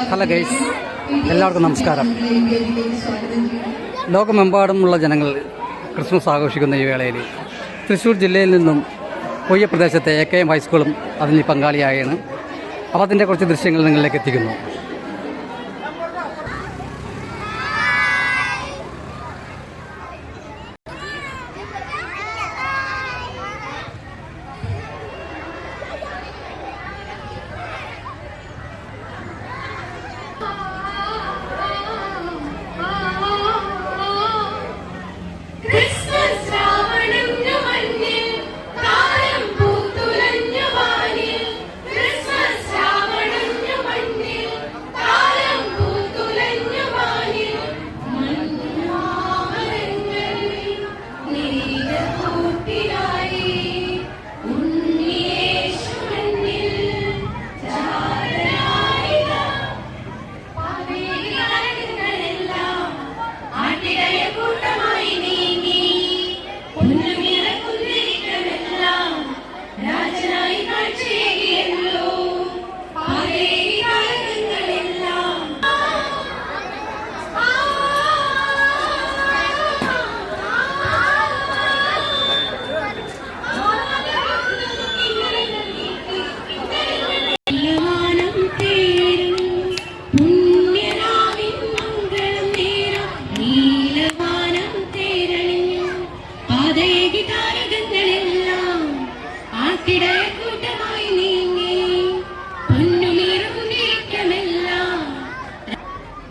Hello guys, എല്ലാവർക്കും നമസ്കാരം. ലോകമെമ്പാടുമുള്ള ജനങ്ങൾ ക്രിസ്മസ് ആഘോഷിക്കുന്ന ഈ വേളയിൽ തൃശ്ശൂർ ജില്ലയിൽ നിന്നും കൊയ്യ പ്രദേശത്തെ AKM ഹൈസ്കൂളും അതിന് പങ്കാളിയായാണ്. അപ്പോൾ അതിൻ്റെ കുറച്ച് ദൃശ്യങ്ങൾ നിങ്ങളിലേക്ക് എത്തിക്കുന്നു.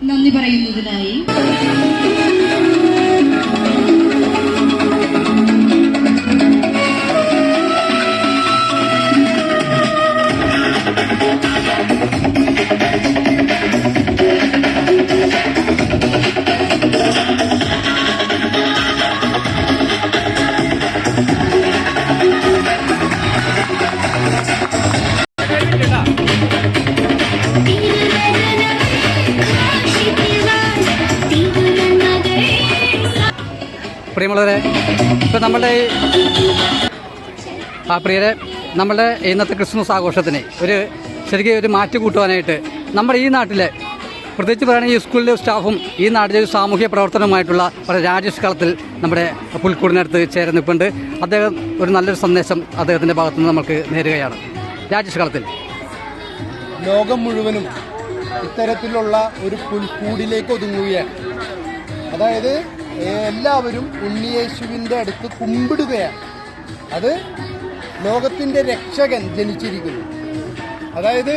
നന്ദി പറയുന്നതിനായി പ്രിയമുള്ളവരെ, ഇപ്പം നമ്മളുടെ ഇന്നത്തെ ക്രിസ്മസ് ആഘോഷത്തിന് ശരിക്കും ഒരു മാറ്റ് കൂട്ടുവാനായിട്ട് നമ്മുടെ ഈ നാട്ടിലെ, പ്രത്യേകിച്ച് പറയുകയാണെങ്കിൽ ഈ സ്കൂളിലെ സ്റ്റാഫും ഈ നാട്ടിലെ ഒരു സാമൂഹ്യ പ്രവർത്തനവുമായിട്ടുള്ള രാജേഷ് കളത്തിൽ നമ്മുടെ പുൽക്കൂടിനടുത്ത് ചേർന്നിപ്പുണ്ട്. അദ്ദേഹം ഒരു നല്ലൊരു സന്ദേശം അദ്ദേഹത്തിൻ്റെ ഭാഗത്തുനിന്ന് നമുക്ക് നേരുകയാണ്. രാജേഷ് കളത്തിൽ, ലോകം മുഴുവനും ഇത്തരത്തിലുള്ള ഒരു പുൽക്കൂടിലേക്ക് ഒതുങ്ങുകയാണ്. അതായത് എല്ലാവരും ഉണ്ണിയേശുവിൻ്റെ അടുത്ത് കുമ്പിടുകയാണ്. അത് ലോകത്തിൻ്റെ രക്ഷകൻ ജനിച്ചിരിക്കുന്നു. അതായത്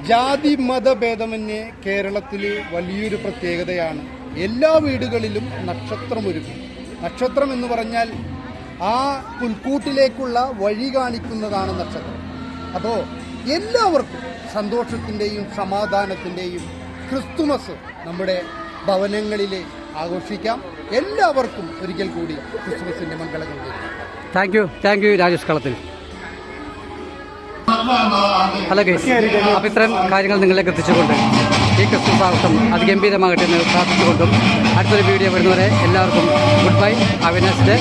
ജാതി മതഭേദമന്യേ കേരളത്തിൽ വലിയൊരു പ്രത്യേകതയാണ്. എല്ലാ വീടുകളിലും നക്ഷത്രമൊരുക്കും. നക്ഷത്രം എന്ന് പറഞ്ഞാൽ ആ പുൽക്കൂട്ടിലേക്കുള്ള വഴി കാണിക്കുന്നതാണ് നക്ഷത്രം. അപ്പോൾ എല്ലാവർക്കും സന്തോഷത്തിൻ്റെയും സമാധാനത്തിൻ്റെയും ക്രിസ്തുമസ് നമ്മുടെ ഭവനങ്ങളിൽ ആഘോഷിക്കാം. എല്ലാവർക്കും ഒരിക്കൽ കൂടി ക്രിസ്മസിൻ്റെ മംഗളങ്ങൾ. താങ്ക് യു രാജേഷ് കളത്തിൽ. ഹലോ ഗൈസ്, അപ്പോൾ ഇത്തരം കാര്യങ്ങൾ നിങ്ങളിലേക്ക് എത്തിച്ചുകൊണ്ട് ഈ ക്രിസ്മസ് ആഘോഷം അതിഗംഭീരമാകട്ടെ എന്ന് പ്രാർത്ഥിച്ചുകൊണ്ടും അടുത്തൊരു വീഡിയോ വരുന്നവരെ എല്ലാവർക്കും good bye, have A nice day.